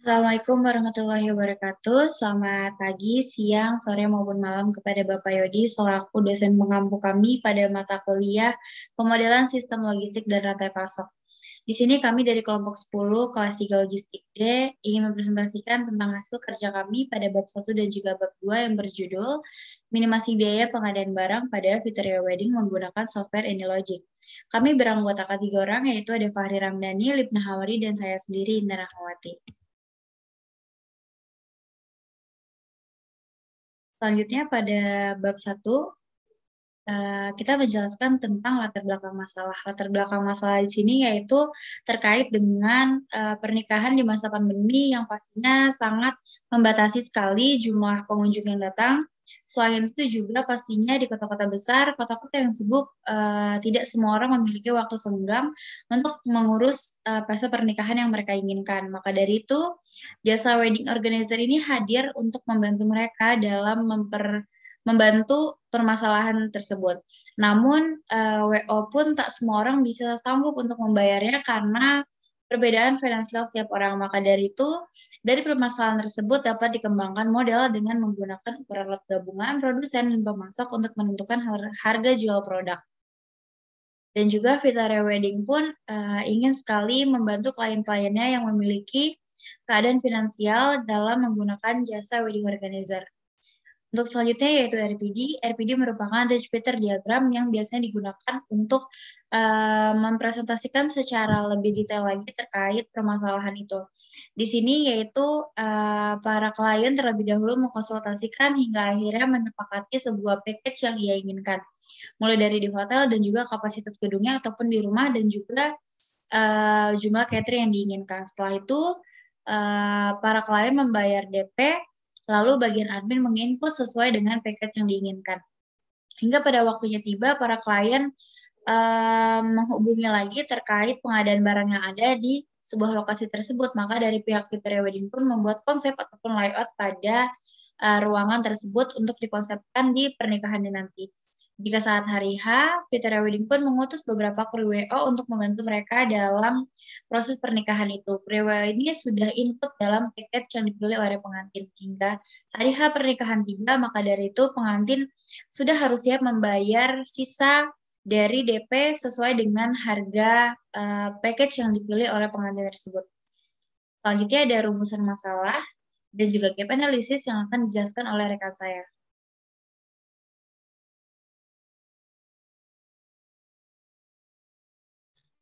Assalamualaikum warahmatullahi wabarakatuh. Selamat pagi, siang, sore maupun malam kepada Bapak Yodi selaku dosen pengampu kami pada mata kuliah Pemodelan Sistem Logistik dan Rantai Pasok. Di sini kami dari kelompok 10 kelas 3 Logistik D ingin mempresentasikan tentang hasil kerja kami pada bab 1 dan juga bab 2 yang berjudul Minimasi Biaya Pengadaan Barang pada Victoria Wedding menggunakan software AnyLogic. Kami beranggotakan 3 orang, yaitu ada Fahri Ramdhani, Lipna Hawari, dan saya sendiri, Indra Rahmawati. Selanjutnya pada bab 1, kita menjelaskan tentang latar belakang masalah. Latar belakang masalah di sini yaitu terkait dengan pernikahan di masa pandemi yang pastinya sangat membatasi sekali jumlah pengunjung yang datang. Selain itu juga pastinya di kota-kota besar, kota-kota yang sibuk, tidak semua orang memiliki waktu senggang untuk mengurus pesta pernikahan yang mereka inginkan. Maka dari itu, jasa wedding organizer ini hadir untuk membantu mereka dalam membantu permasalahan tersebut. Namun, WO pun tak semua orang bisa sanggup untuk membayarnya karena perbedaan finansial setiap orang. Maka dari itu, dari permasalahan tersebut dapat dikembangkan model dengan menggunakan ukuran lot gabungan, produsen, dan pemasok untuk menentukan harga jual produk. Dan juga Vitara Wedding pun ingin sekali membantu klien-kliennya yang memiliki keadaan finansial dalam menggunakan jasa wedding organizer. Untuk selanjutnya yaitu RPD. RPD merupakan Rich Peter diagram yang biasanya digunakan untuk mempresentasikan secara lebih detail lagi terkait permasalahan itu. Di sini yaitu para klien terlebih dahulu mengkonsultasikan hingga akhirnya menyepakati sebuah package yang ia inginkan. Mulai dari di hotel dan juga kapasitas gedungnya ataupun di rumah dan juga jumlah catering yang diinginkan. Setelah itu para klien membayar DP, lalu bagian admin menginput sesuai dengan paket yang diinginkan. Hingga pada waktunya tiba, para klien menghubungi lagi terkait pengadaan barang yang ada di sebuah lokasi tersebut. Maka dari pihak Victoria Wedding pun membuat konsep ataupun layout pada ruangan tersebut untuk dikonsepkan di pernikahan nanti. Jika saat hari H, Victoria Wedding pun mengutus beberapa kru WO untuk membantu mereka dalam proses pernikahan itu. Kru WO ini sudah input dalam paket yang dipilih oleh pengantin. Hingga hari H pernikahan tiba, maka dari itu pengantin sudah harus siap membayar sisa dari DP sesuai dengan harga package yang dipilih oleh pengantin tersebut. Selanjutnya ada rumusan masalah dan juga gap analysis yang akan dijelaskan oleh rekan saya.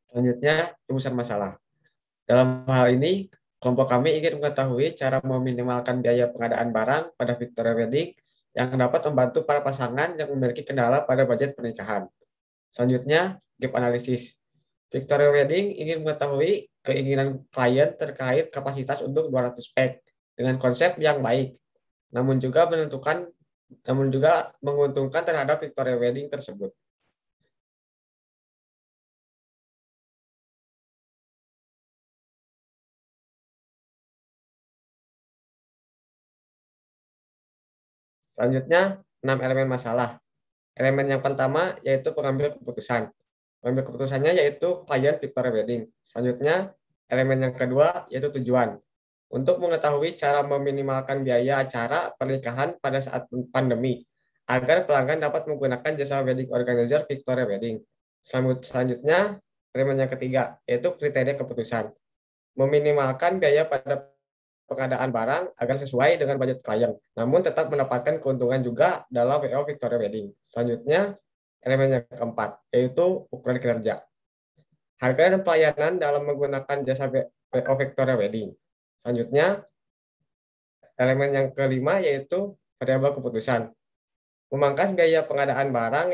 Selanjutnya, rumusan masalah. Dalam hal ini, kelompok kami ingin mengetahui cara meminimalkan biaya pengadaan barang pada Victoria Wedding yang dapat membantu para pasangan yang memiliki kendala pada budget pernikahan. Selanjutnya, gap analisis. Victoria Wedding ingin mengetahui keinginan klien terkait kapasitas untuk 200 pack dengan konsep yang baik, namun juga menguntungkan terhadap Victoria Wedding tersebut. Selanjutnya, 6 elemen masalah. Elemen yang pertama yaitu pengambil keputusan. Pengambil keputusannya yaitu klien Victoria Wedding. Selanjutnya, elemen yang kedua yaitu tujuan. Untuk mengetahui cara meminimalkan biaya acara pernikahan pada saat pandemi, agar pelanggan dapat menggunakan jasa wedding organizer Victoria Wedding. Selanjutnya, elemen yang ketiga yaitu kriteria keputusan. Meminimalkan biaya pada pengadaan barang agar sesuai dengan budget klien, namun tetap mendapatkan keuntungan juga dalam WO Victoria Wedding. Selanjutnya, elemen yang keempat, yaitu ukuran kinerja. Harga dan pelayanan dalam menggunakan jasa WO Victoria Wedding. Selanjutnya, elemen yang kelima, yaitu variabel keputusan. Memangkas biaya pengadaan barang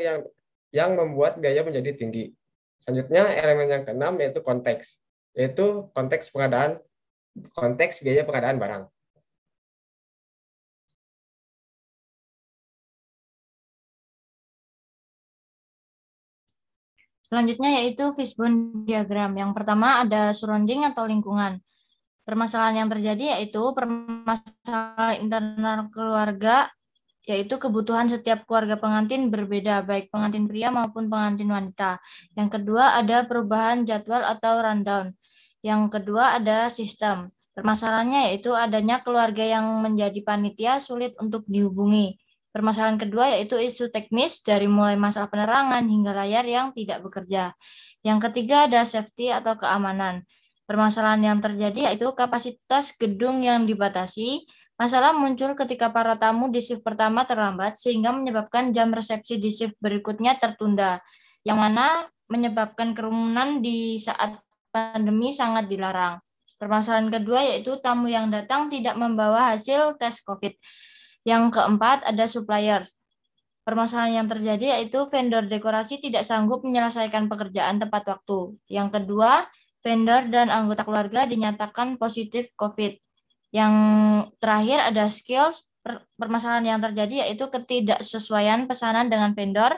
yang membuat biaya menjadi tinggi. Selanjutnya, elemen yang keenam, yaitu konteks biaya pengadaan barang. Selanjutnya yaitu fishbone diagram. Yang pertama ada surrounding atau lingkungan. Permasalahan yang terjadi yaitu permasalahan internal keluarga, yaitu kebutuhan setiap keluarga pengantin berbeda, baik pengantin pria maupun pengantin wanita. Yang kedua ada perubahan jadwal atau rundown. Yang kedua ada sistem. Permasalahannya yaitu adanya keluarga yang menjadi panitia sulit untuk dihubungi. Permasalahan kedua yaitu isu teknis dari mulai masalah penerangan hingga layar yang tidak bekerja. Yang ketiga ada safety atau keamanan. Permasalahan yang terjadi yaitu kapasitas gedung yang dibatasi. Masalah muncul ketika para tamu di shift pertama terlambat sehingga menyebabkan jam resepsi di shift berikutnya tertunda, yang mana menyebabkan kerumunan di saat pandemi sangat dilarang. Permasalahan kedua yaitu tamu yang datang tidak membawa hasil tes COVID. Yang keempat ada suppliers. Permasalahan yang terjadi yaitu vendor dekorasi tidak sanggup menyelesaikan pekerjaan tepat waktu. Yang kedua, vendor dan anggota keluarga dinyatakan positif COVID. Yang terakhir ada skills. Permasalahan yang terjadi yaitu ketidaksesuaian pesanan dengan vendor.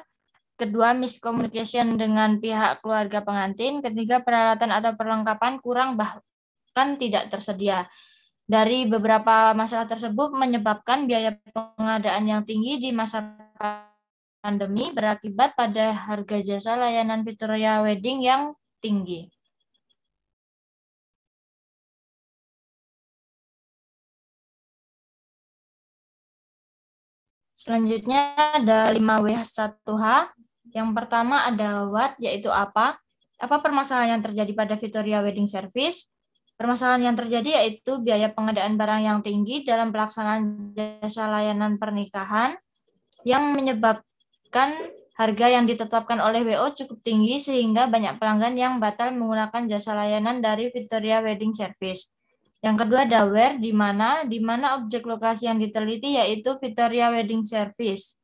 Kedua, miscommunication dengan pihak keluarga pengantin. Ketiga, peralatan atau perlengkapan kurang bahkan tidak tersedia. Dari beberapa masalah tersebut menyebabkan biaya pengadaan yang tinggi di masa pandemi berakibat pada harga jasa layanan Victoria Wedding yang tinggi. Selanjutnya ada 5W1H. Yang pertama ada what, yaitu apa. Apa permasalahan yang terjadi pada Victoria Wedding Service? Permasalahan yang terjadi yaitu biaya pengadaan barang yang tinggi dalam pelaksanaan jasa layanan pernikahan yang menyebabkan harga yang ditetapkan oleh WO cukup tinggi sehingga banyak pelanggan yang batal menggunakan jasa layanan dari Victoria Wedding Service. Yang kedua ada where, di mana objek lokasi yang diteliti yaitu Victoria Wedding Service.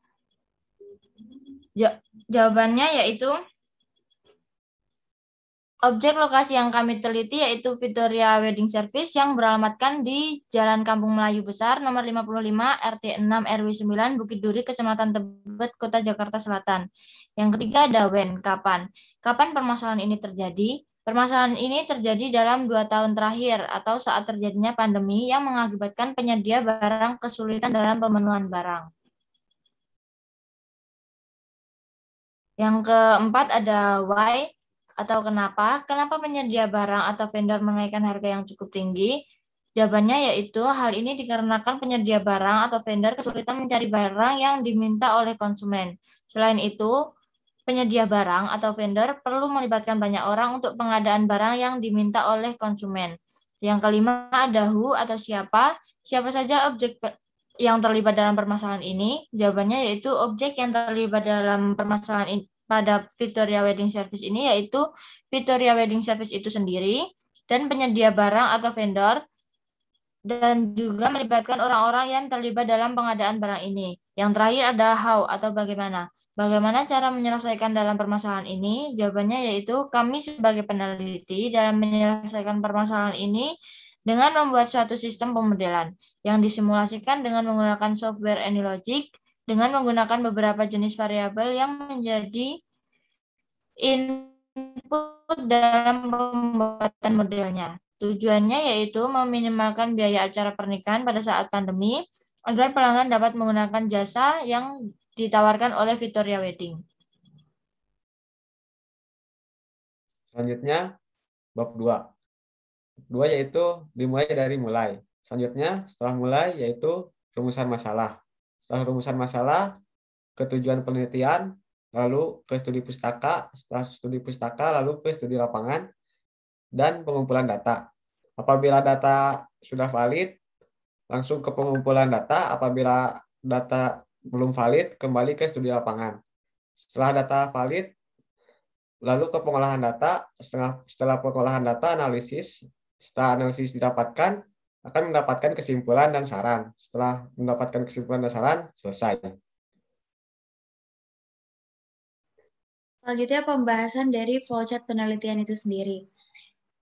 Jawabannya yaitu objek lokasi yang kami teliti yaitu Victoria Wedding Service yang beralamatkan di Jalan Kampung Melayu Besar nomor 55 RT 6 RW 9 Bukit Duri Kecamatan Tebet Kota Jakarta Selatan. Yang ketiga ada when, kapan. Kapan permasalahan ini terjadi? Permasalahan ini terjadi dalam 2 tahun terakhir atau saat terjadinya pandemi yang mengakibatkan penyedia barang kesulitan dalam pemenuhan barang. Yang keempat ada why atau kenapa. Kenapa penyedia barang atau vendor menaikkan harga yang cukup tinggi? Jawabannya yaitu hal ini dikarenakan penyedia barang atau vendor kesulitan mencari barang yang diminta oleh konsumen. Selain itu, penyedia barang atau vendor perlu melibatkan banyak orang untuk pengadaan barang yang diminta oleh konsumen. Yang kelima ada who atau siapa. Siapa saja objek yang terlibat dalam permasalahan ini? Jawabannya yaitu objek yang terlibat dalam permasalahan ini pada Victoria Wedding Service ini yaitu Victoria Wedding Service itu sendiri dan penyedia barang atau vendor, dan juga melibatkan orang-orang yang terlibat dalam pengadaan barang ini. Yang terakhir ada how atau bagaimana. Bagaimana cara menyelesaikan dalam permasalahan ini? Jawabannya yaitu kami sebagai peneliti dalam menyelesaikan permasalahan ini dengan membuat suatu sistem pemodelan yang disimulasikan dengan menggunakan software AnyLogic dengan menggunakan beberapa jenis variabel yang menjadi input dalam pembuatan modelnya. Tujuannya yaitu meminimalkan biaya acara pernikahan pada saat pandemi agar pelanggan dapat menggunakan jasa yang ditawarkan oleh Victoria Wedding. Selanjutnya, bab 2. 2 yaitu dimulai dari mulai. Selanjutnya, setelah mulai yaitu rumusan masalah. Setelah rumusan masalah, ketujuan penelitian, lalu ke studi pustaka, setelah studi pustaka, lalu ke studi lapangan, dan pengumpulan data. Apabila data sudah valid, langsung ke pengumpulan data. Apabila data belum valid, kembali ke studi lapangan. Setelah data valid, lalu ke pengolahan data. Setelah pengolahan data, analisis. Setelah analisis didapatkan, akan mendapatkan kesimpulan dan saran. Setelah mendapatkan kesimpulan dan saran, selesai. Selanjutnya pembahasan dari flowchart penelitian itu sendiri.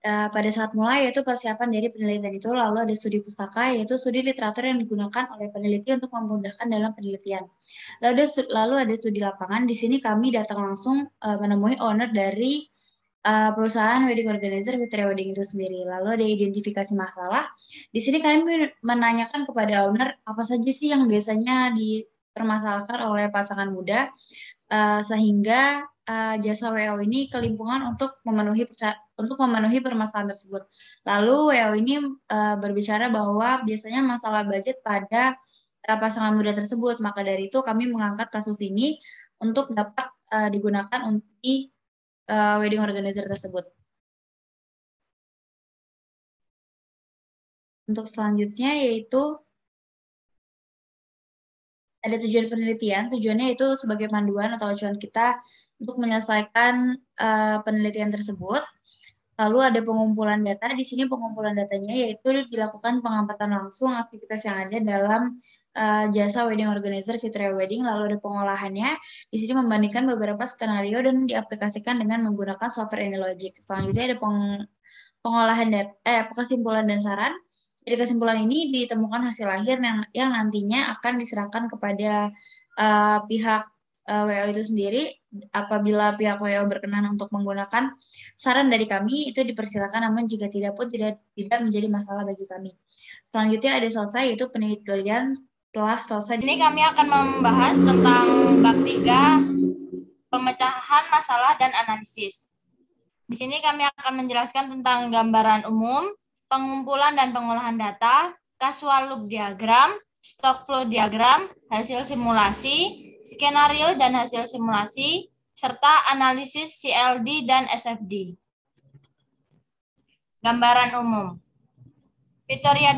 Pada saat mulai yaitu persiapan dari penelitian itu, lalu ada studi pustaka yaitu studi literatur yang digunakan oleh peneliti untuk memudahkan dalam penelitian. Lalu ada studi lapangan. Di sini kami datang langsung menemui owner dari perusahaan wedding organizer Victoria Wedding itu sendiri. Lalu ada identifikasi masalah. Di sini kami menanyakan kepada owner apa saja sih yang biasanya dipermasalahkan oleh pasangan muda sehingga jasa WO ini ke lingkungan untuk memenuhi permasalahan tersebut. Lalu WO ini berbicara bahwa biasanya masalah budget pada pasangan muda tersebut. Maka dari itu kami mengangkat kasus ini untuk dapat digunakan di wedding organizer tersebut. Untuk selanjutnya yaitu ada tujuan penelitian. Tujuannya itu sebagai panduan atau acuan kita untuk menyelesaikan penelitian tersebut. Lalu ada pengumpulan data. Di sini pengumpulan datanya yaitu dilakukan pengamatan langsung aktivitas yang ada dalam jasa wedding organizer Fitria Wedding. Lalu ada pengolahannya. Di sini membandingkan beberapa skenario dan diaplikasikan dengan menggunakan software Anylogic. Selanjutnya ada pengolahan data, kesimpulan dan saran. Dari kesimpulan ini ditemukan hasil akhir yang nantinya akan diserahkan kepada pihak WO itu sendiri. Apabila pihak WO berkenan untuk menggunakan saran dari kami, itu dipersilakan, namun jika tidak pun tidak menjadi masalah bagi kami. Selanjutnya ada selesai, yaitu penelitian telah selesai. Ini kami akan membahas tentang bab 3, pemecahan masalah dan analisis. Di sini kami akan menjelaskan tentang gambaran umum, pengumpulan dan pengolahan data, casual loop diagram, stock flow diagram, hasil simulasi, skenario dan hasil simulasi, serta analisis CLD dan SFD. Gambaran umum. Victoria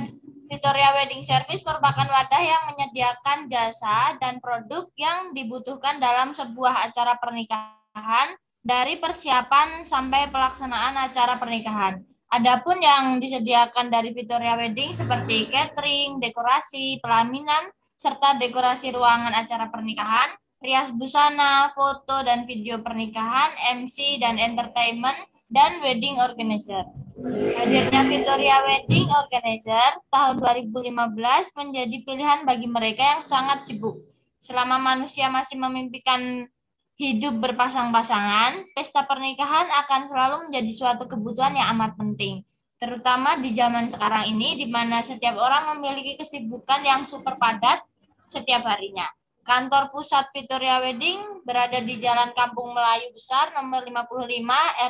Wedding Service merupakan wadah yang menyediakan jasa dan produk yang dibutuhkan dalam sebuah acara pernikahan dari persiapan sampai pelaksanaan acara pernikahan. Adapun yang disediakan dari Victoria Wedding seperti catering, dekorasi, pelaminan, serta dekorasi ruangan acara pernikahan, rias busana, foto dan video pernikahan, MC dan entertainment, dan wedding organizer. Hadirnya Victoria Wedding Organizer tahun 2015 menjadi pilihan bagi mereka yang sangat sibuk. Selama manusia masih memimpikan hidup berpasang-pasangan, pesta pernikahan akan selalu menjadi suatu kebutuhan yang amat penting. Terutama di zaman sekarang ini, di mana setiap orang memiliki kesibukan yang super padat setiap harinya. Kantor pusat Victoria Wedding berada di Jalan Kampung Melayu Besar, nomor 55,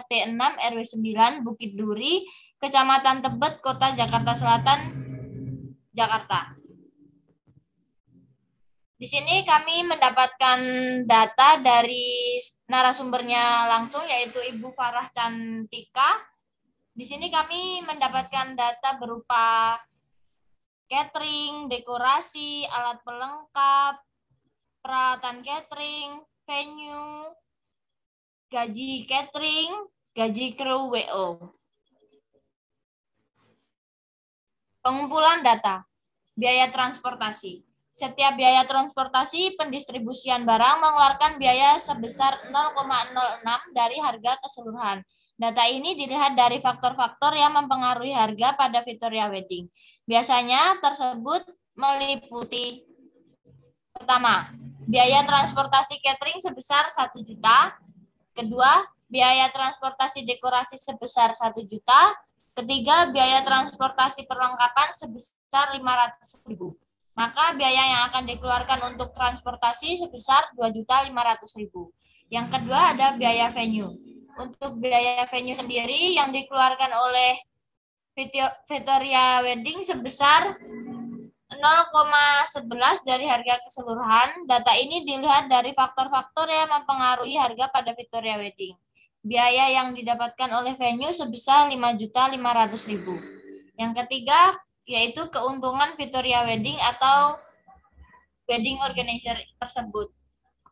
RT 6, RW 9, Bukit Duri, Kecamatan Tebet, Kota Jakarta Selatan, Jakarta. Di sini kami mendapatkan data dari narasumbernya langsung, yaitu Ibu Farah Cantika. Di sini kami mendapatkan data berupa catering, dekorasi, alat pelengkap, peralatan catering, venue, gaji catering, gaji kru WO. Pengumpulan data, biaya transportasi. Setiap biaya transportasi pendistribusian barang mengeluarkan biaya sebesar 0,06 dari harga keseluruhan. Data ini dilihat dari faktor-faktor yang mempengaruhi harga pada Victoria Wedding. Biasanya tersebut meliputi: pertama, biaya transportasi catering sebesar 1 juta. Kedua, biaya transportasi dekorasi sebesar 1 juta. Ketiga, biaya transportasi perlengkapan sebesar 500.000. Maka biaya yang akan dikeluarkan untuk transportasi sebesar 2.500.000. Yang kedua ada biaya venue. Untuk biaya venue sendiri yang dikeluarkan oleh Victoria Wedding sebesar 0,11 dari harga keseluruhan. Data ini dilihat dari faktor-faktor yang mempengaruhi harga pada Victoria Wedding. Biaya yang didapatkan oleh venue sebesar 5.500.000. Yang ketiga yaitu keuntungan Victoria Wedding atau wedding organizer tersebut.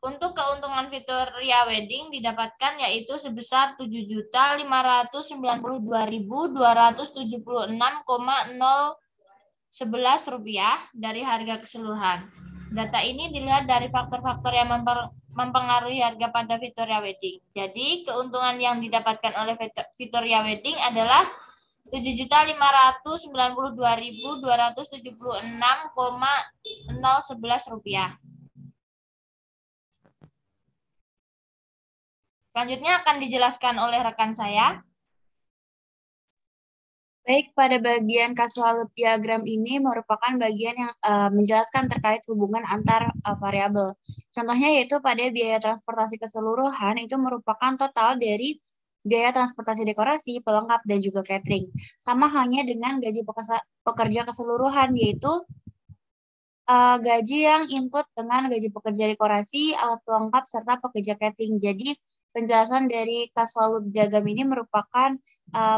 Untuk keuntungan Victoria Wedding didapatkan yaitu sebesar 7.522.276,011 rupiah dari harga keseluruhan. Data ini dilihat dari faktor-faktor yang mempengaruhi harga pada Victoria Wedding. Jadi keuntungan yang didapatkan oleh Victoria Wedding adalah 7.592.276,011 rupiah. Selanjutnya akan dijelaskan oleh rekan saya. Baik, pada bagian casual loop diagram ini merupakan bagian yang menjelaskan terkait hubungan antar variabel. Contohnya yaitu pada biaya transportasi keseluruhan itu merupakan total dari biaya transportasi dekorasi, pelengkap, dan juga catering. Sama halnya dengan gaji pekerja keseluruhan, yaitu gaji yang input dengan gaji pekerja dekorasi, alat pelengkap, serta pekerja catering. Jadi, penjelasan dari casual loop diagram ini merupakan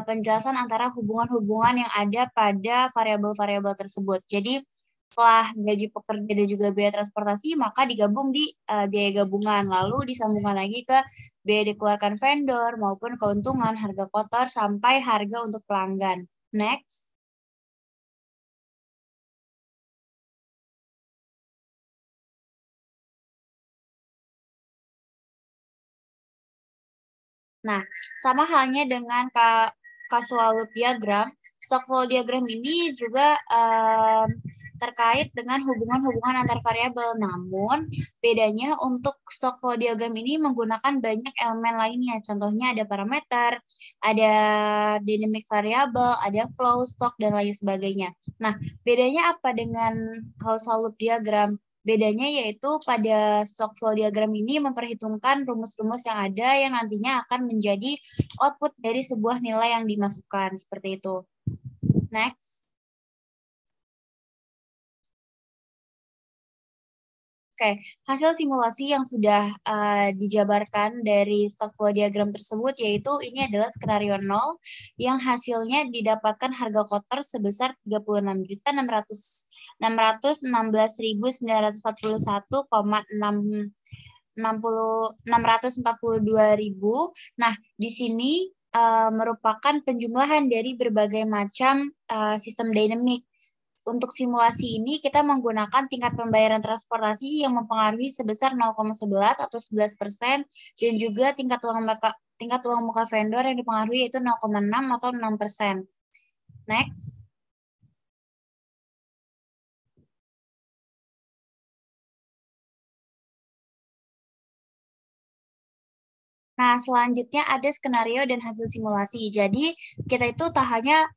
penjelasan antara hubungan-hubungan yang ada pada variabel-variabel tersebut. Jadi, setelah gaji pekerja dan juga biaya transportasi, maka digabung di biaya gabungan. Lalu disambungkan lagi ke biaya dikeluarkan vendor maupun keuntungan, harga kotor, sampai harga untuk pelanggan. Next. Nah, sama halnya dengan casual loop diagram, stock flow diagram ini juga terkait dengan hubungan-hubungan antar variabel. Namun, bedanya untuk stock flow diagram ini menggunakan banyak elemen lainnya. Contohnya ada parameter, ada dynamic variable, ada flow, stock, dan lain sebagainya. Nah, bedanya apa dengan causal loop diagram? Bedanya yaitu pada stock flow diagram ini memperhitungkan rumus-rumus yang ada yang nantinya akan menjadi output dari sebuah nilai yang dimasukkan. Seperti itu. Next. Oke, hasil simulasi yang sudah dijabarkan dari stock flow diagram tersebut yaitu ini adalah skenario 0 yang hasilnya didapatkan harga kotor sebesar 36.641,642.000. Nah, di sini merupakan penjumlahan dari berbagai macam sistem dinamik. Untuk simulasi ini, kita menggunakan tingkat pembayaran transportasi yang mempengaruhi sebesar 0,11 atau 11%, dan juga tingkat uang muka vendor yang dipengaruhi yaitu 0,6 atau 6%. Next. Nah, selanjutnya ada skenario dan hasil simulasi. Jadi, kita itu tak hanya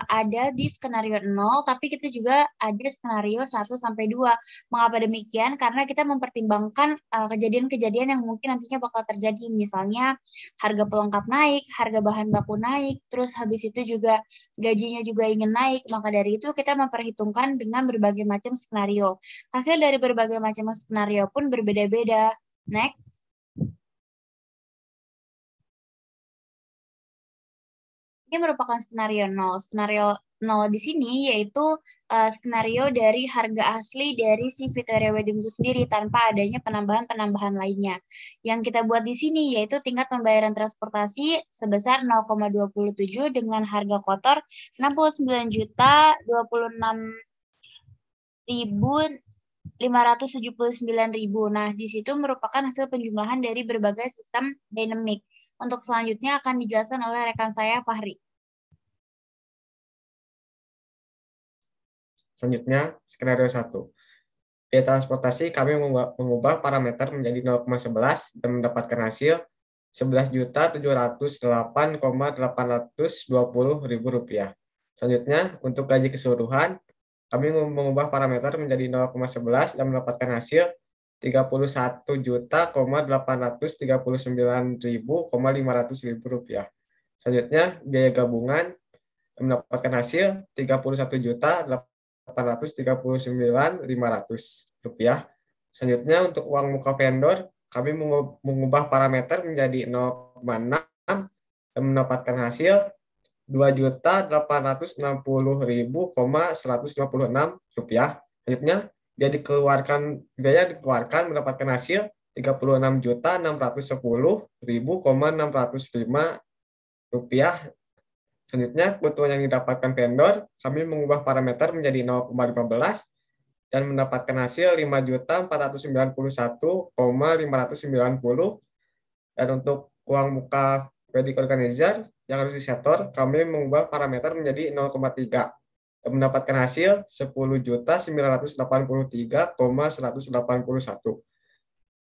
ada di skenario 0, tapi kita juga ada skenario 1-2. Mengapa demikian? Karena kita mempertimbangkan kejadian-kejadian yang mungkin nantinya bakal terjadi. Misalnya, harga pelengkap naik, harga bahan baku naik, terus habis itu juga gajinya juga ingin naik. Maka dari itu, kita memperhitungkan dengan berbagai macam skenario. Hasil dari berbagai macam skenario pun berbeda-beda. Next. Ini merupakan skenario 0. Skenario 0 di sini yaitu skenario dari harga asli dari si Victoria Wedding itu sendiri tanpa adanya penambahan-penambahan lainnya. Yang kita buat di sini yaitu tingkat pembayaran transportasi sebesar 0,27 dengan harga kotor 69.579.000. Nah, di situ merupakan hasil penjumlahan dari berbagai sistem dynamic. Untuk selanjutnya akan dijelaskan oleh rekan saya, Fahri. Selanjutnya, skenario 1. Biaya transportasi kami mengubah parameter menjadi 0,11 dan mendapatkan hasil Rp11.078.820.000. Selanjutnya, untuk gaji keseluruhan, kami mengubah parameter menjadi 0,11 dan mendapatkan hasil Rp31.839.500.000. Selanjutnya, biaya gabungan mendapatkan hasil Rp31.839.500. Selanjutnya, untuk uang muka vendor, kami mengubah parameter menjadi 0,6 dan mendapatkan hasil Rp2.860.156. Selanjutnya, biaya dikeluarkan mendapatkan hasil Rp36.610.605. Selanjutnya, keuntungan yang didapatkan vendor, kami mengubah parameter menjadi 0,15 dan mendapatkan hasil Rp5.491.590. Dan untuk uang muka wedding organizer yang harus disetor, kami mengubah parameter menjadi 0,3 dan mendapatkan hasil Rp10.983.181.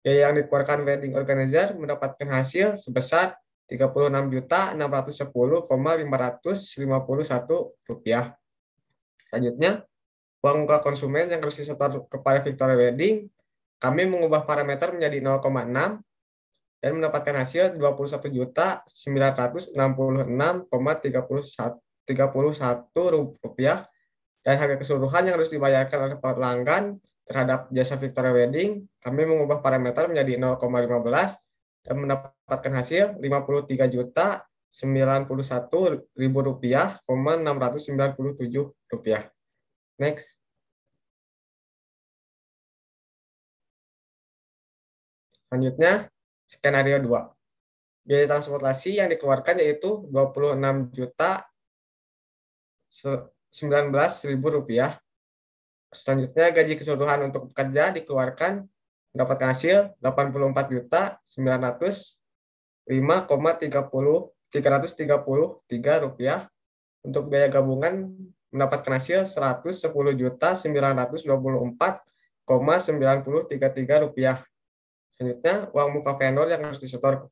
Biaya yang dikeluarkan wedding organizer mendapatkan hasil sebesar Rp36.610.551. Selanjutnya, uang muka konsumen yang harus disetor kepada Victoria Wedding, kami mengubah parameter menjadi 0,6 dan mendapatkan hasil Rp21.966,31 dan harga keseluruhan yang harus dibayarkan oleh pelanggan terhadap jasa Victoria Wedding, kami mengubah parameter menjadi 0,15 dan mendapatkan hasil Rp53.091.697. Next. Selanjutnya, skenario 2. Biaya transportasi yang dikeluarkan yaitu Rp26.019.000. Selanjutnya, gaji keseluruhan untuk pekerja dikeluarkan mendapatkan hasil Rp80.905.333. Untuk biaya gabungan mendapatkan hasil Rp110.924,9033. Selanjutnya, uang muka vendor yang harus disetor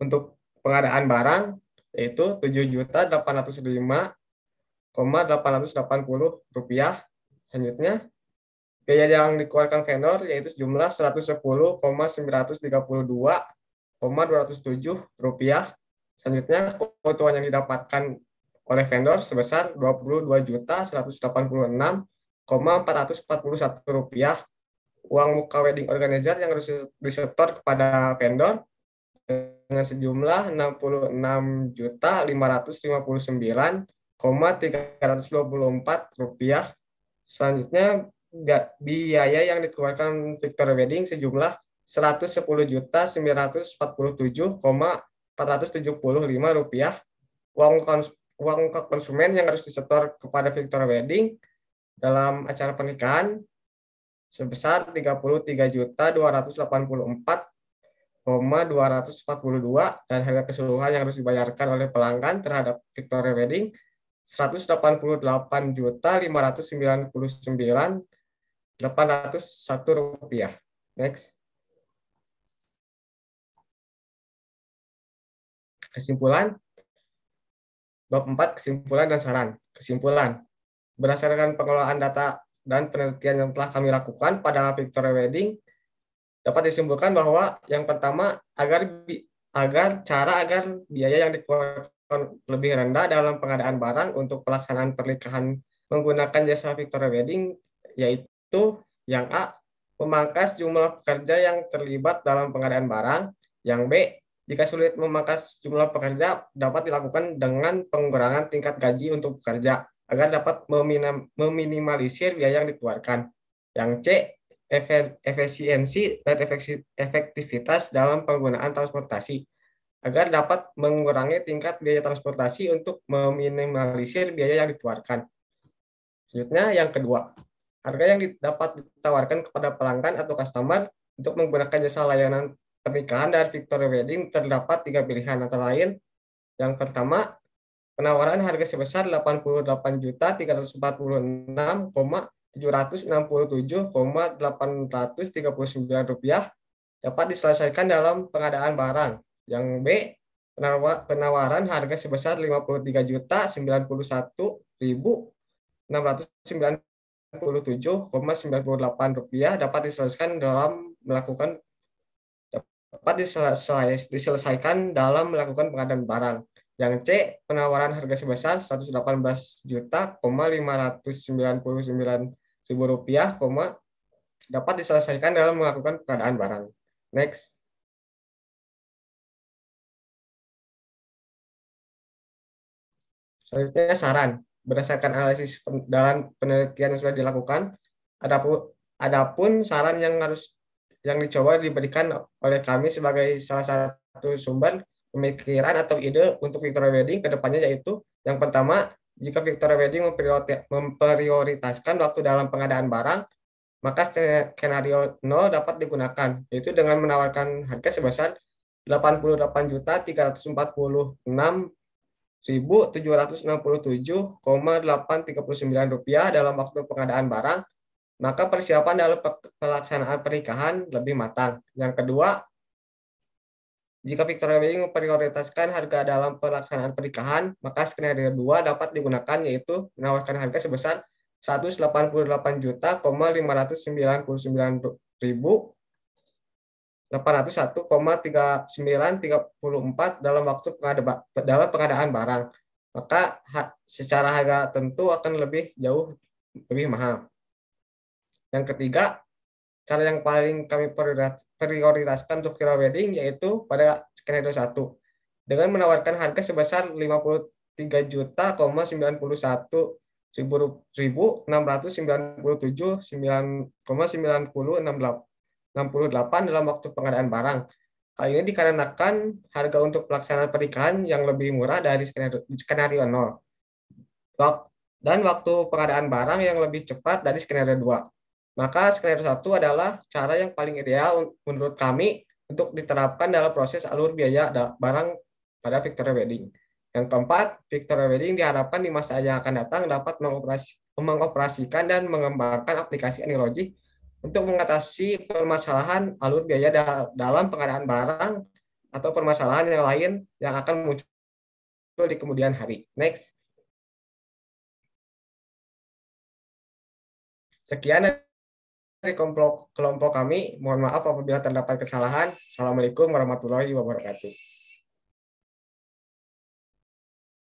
untuk pengadaan barang yaitu Rp7.805.880. Selanjutnya, biaya yang dikeluarkan vendor yaitu sejumlah Rp110.932,207. Selanjutnya, keuntungan yang didapatkan oleh vendor sebesar Rp22.186,441. Uang muka wedding organizer yang harus disetor kepada vendor dengan sejumlah Rp66.559,324. Selanjutnya, biaya yang dikeluarkan Victoria Wedding sejumlah Rp110.947,475. Uang muka konsumen yang harus disetor kepada Victoria Wedding dalam acara pernikahan sebesar Rp33.284,242 dan harga keseluruhan yang harus dibayarkan oleh pelanggan terhadap Victoria Wedding Rp188.059.801. Next. Kesimpulan. Bab 4, kesimpulan dan saran. Kesimpulan. Berdasarkan pengelolaan data dan penelitian yang telah kami lakukan pada Victoria Wedding, dapat disimpulkan bahwa yang pertama, agar biaya yang dikeluarkan lebih rendah dalam pengadaan barang untuk pelaksanaan pernikahan menggunakan jasa Victoria Wedding, yaitu yang A, memangkas jumlah pekerja yang terlibat dalam pengadaan barang. Yang B, jika sulit memangkas jumlah pekerja, dapat dilakukan dengan pengurangan tingkat gaji untuk pekerja agar dapat meminimalisir biaya yang dikeluarkan. Yang C, efisiensi dan efektivitas dalam penggunaan transportasi agar dapat mengurangi tingkat biaya transportasi untuk meminimalisir biaya yang dikeluarkan. Selanjutnya, yang kedua, harga yang dapat ditawarkan kepada pelanggan atau customer untuk menggunakan jasa layanan pernikahan dari Victoria Wedding terdapat 3 pilihan antara lain. Yang pertama, penawaran harga sebesar Rp88.746.839 dapat diselesaikan dalam pengadaan barang. Yang B, penawaran harga sebesar Rp53.091.697,98 dapat diselesaikan dalam melakukan pengadaan barang. Yang C, penawaran harga sebesar Rp118.599.000 dapat diselesaikan dalam melakukan pengadaan barang. Next. Selanjutnya, saran. Berdasarkan analisis dan penelitian yang sudah dilakukan, adapun saran yang dicoba diberikan oleh kami sebagai salah satu sumber pemikiran atau ide untuk Victoria Wedding ke depannya, yaitu yang pertama, jika Victoria Wedding memprioritaskan waktu dalam pengadaan barang, maka skenario 0 dapat digunakan, yaitu dengan menawarkan harga sebesar Rp88.347.839 dalam waktu pengadaan barang, maka persiapan dalam pelaksanaan pernikahan lebih matang. Yang kedua, Jika Victoria Wedding memprioritaskan harga dalam pelaksanaan pernikahan, maka skenario 2 dapat digunakan, yaitu menawarkan harga sebesar 188.599.801,3934 dalam pengadaan barang. Maka secara harga tentu akan jauh lebih mahal. Yang ketiga, cara yang paling kami prioritaskan untuk Victoria Wedding yaitu pada skenario 1 dengan menawarkan harga sebesar 53.697,9068 dalam waktu pengadaan barang. Hal ini dikarenakan harga untuk pelaksanaan pernikahan yang lebih murah dari skenario 0 dan waktu pengadaan barang yang lebih cepat dari skenario 2. Maka skenario 1 adalah cara yang paling ideal menurut kami untuk diterapkan dalam proses alur biaya barang pada Victoria Wedding. Yang keempat, Victoria Wedding diharapkan di masa yang akan datang dapat mengoperasikan dan mengembangkan aplikasi Anylogic untuk mengatasi permasalahan alur biaya dalam pengadaan barang atau permasalahan yang lain yang akan muncul di kemudian hari. Next. Sekian dari kelompok kami. Mohon maaf apabila terdapat kesalahan. Assalamualaikum warahmatullahi wabarakatuh.